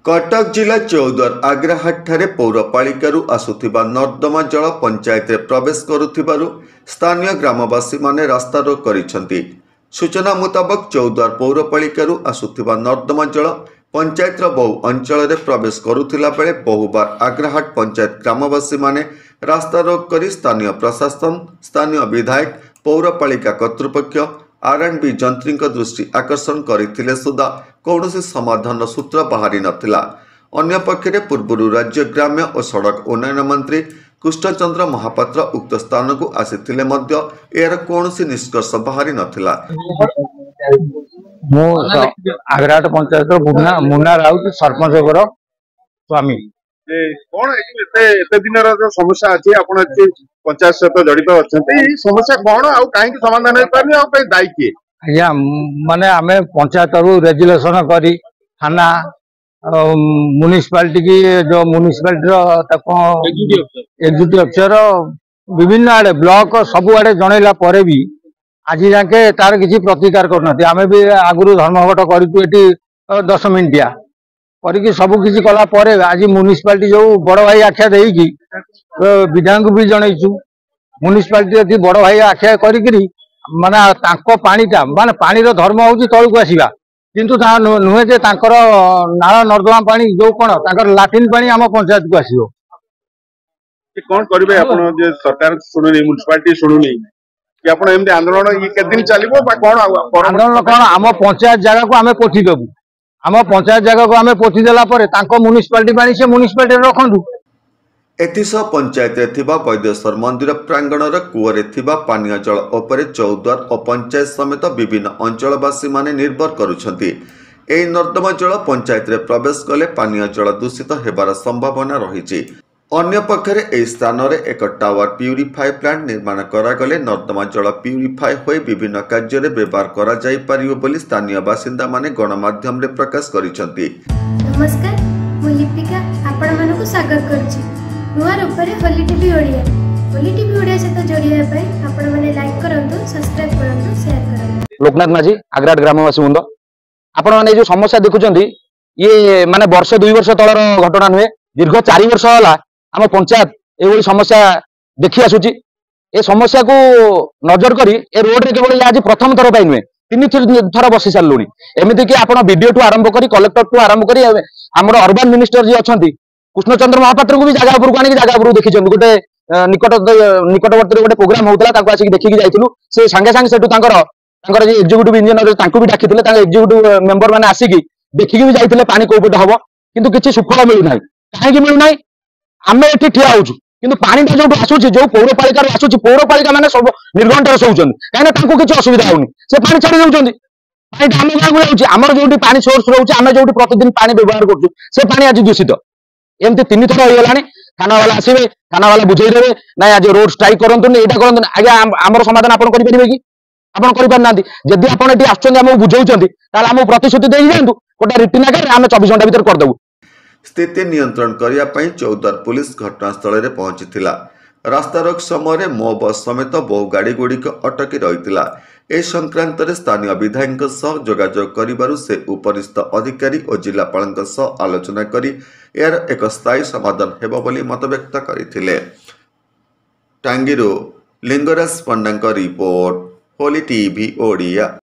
कटक जिला चौद्वार आग्राहाट ठारे पौरपालिका आसुथिबा नर्दमा जल पंचायत रे प्रवेश करुथिबारु स्थानीय ग्रामवासी माने रास्ता रोक करिसेंती। सूचना मुताबक चौद्वार पौरपालिका आसुथिबा नर्दमा जल पंचायत बहु अंचल रे प्रवेश करुथिला बेले बहुबार आग्राहाट पंचायत ग्रामवासी माने रास्ता रोक करी स्थानीय प्रशासन, स्थानीय विधायक, पौरपालिका कर्तृपक्ष R&B जंत्री दृष्टि आकर्षण करथिले सुधा कौनसी समाधान सूत्र बाहरी नथिला। अन्य पक्षरे पूर्व राज्य ग्राम्य और सड़क उन्नयन मंत्री कृष्णचंद्र महापात्र उक्त स्थान को आसीथिले मध्य एयर कौनसी निष्कर्ष बाहरी नथिला। मो आग्राहाट पंचायत मुन्ना राउत सरपंच स्वामी कौन एते दिन समस्या अच्छी आपण पंचायत सहित जड़ित अच्छा समस्या कौन आउ कहीं समाधान हो पारे दायी किए आज्ञा माने आम पंचायत रेजुलेसन करी थाना म्युनिसिपालिटी की जो म्युनिसिपालिटी एग्जीक्यूटिव अफिसर विभिन्न आड़े ब्लॉक सब आड़े जनइला पर भी आज जाके तार किसी प्रतिकार करना आम भी आगु धर्मघट कर 10 मिनिटिया करके सब किसी कला पर आज म्युनिसिपालिटी जो बड़ भाई आख्या देकी विधायक भी जनईचु म्युनिसिपालिटी बड़ भाई आख्या करी माने तांको पानीटा माने पानी रो धर्म होउची तळकु आसीबा किंतु ता नुहे जे तांकर नाळ नर्दमा पानी जो कोन तांकर लाट्रिन पानी हम पंचायत को आसीबो कोन करबे आपण जे सरकार सुनुनी म्युनिसिपालिटी सुनुनी कि आपण एमते आंदोलन ये के दिन चलिबो बा कोन आंदोलन कोन हम पंचायत जगह को हमें पोथी देबु हम पंचायत जगह को हमें पोथी देला परे तांको म्युनिसिपालिटी पानी से म्युनिसिपालिटी रखंदु। एथिसह पंचायत थिबा वैद्येश्वर मंदिर प्रांगणर कूअरे थिबा पानीय जल उपरे चौद्वार और पंचायत समेत विभिन्न अंचलवासी माने निर्भर करुछंती। एई नर्दमा जल पंचायत रे प्रवेश कले पानीय जल दूषित हेबार संभावना रहिछि। अन्य पक्षरे एई स्थान रे एक टावर प्यूरिफाई प्लांट निर्माण करागले नर्दमा जल प्यूरिफाई होई विभिन्न कार्य रे व्यवहार करा जाई पारियो बोली स्थानीय बासिंदा माने गणमाध्यम रे प्रकाश करिसंती। नमस्कार, मु लिपिका आपण मानको स्वागत करछि नुआर ऊपर होली टीवी ओडिया सहित जोड़िया आपण माने लाइक करंतु, सब्सक्राइब करंतु, शेयर करंतु। लोकनाथ माझी आग्राहाट ग्रामवासी बृंद आपण माने जो समस्या देखुचंदी ये माने वर्ष 2 वर्ष तलर घटना नुहे दीर्घ 4 वर्ष होला आम पंचायत एभली समस्या देखि आसुची। ए समस्या को नजर करी ए रोड रे केवल आज प्रथम थर पाई नुहे 3 थर बसी सारलुनी एमिति कि आपण वीडियो टू आरंभ करी कलेक्टर टू आरंभ करी हमर अर्बन मिनिस्टर जी अछंती कृष्णचंद्र महापात्र को भी जगह उपरକୁ आनी जगह उपरକୁ देखिछन गोटे निकटवर्ती गोटे प्रोग्राम होउतला ताको आसी देखि जाइथिलु से संगे संगे सेटु तांकर जे एग्जीक्यूटिव इंजीनियर तांको भी डाकिथिले तांका एग्जीक्यूटिव मेंबर माने आसी की देखि भी जाइथिले पानी कोपट हबो किंतु किछि सुफल मिलु नाही काहे कि मिलु नाही आमे एठी ठिया होउछु किंतु पानीटा जो आसुची जो पौरपालिका रो आसुची पौरपालिका माने सब निर्घंट सोउछन काहे तांको किछि असुविधा होउनी से पानी छाडी देउछन पानी आमे गागु जाउची हमर जोटी पानी सोर्स रहउची आमे जोटी प्रतिदिन पानी व्यवहार करछु से पानी आज दूषित एमती 3 थर हो गलानी। थाना वाला आसीबे थाना वाला बुझेई देबे ना आज रोड स्ट्राइक करंतु नै एटा करंतु आगे हमर समाधान आपण करि परिबे कि आपण करि पार नांती जदी आपण एटी आछन हम बुझौचंती ताले हम प्रतिश्रुति देई जांतु कोटा रिटिन आगे हम 24 घंटा भीतर कर देबु। स्थिति नियंत्रण करिया पई चौद्वार पुलिस घटनास्थल रे पहुंचीथिला। रास्ता रोक समय मो बस समेत बहु गाड़ी गुड़िक अटकी रही ए संक्रांत स्थानीय विधायक जोगाजोग करिबारु से उपरिस्थ अधिकारी और जिलापाल आलोचना करी यार एक स्थायी समाधान हेबो बोली मत व्यक्त करथिले। टांगीरू लिंगराज पंडा रिपोर्ट होली टीवी ओडिया।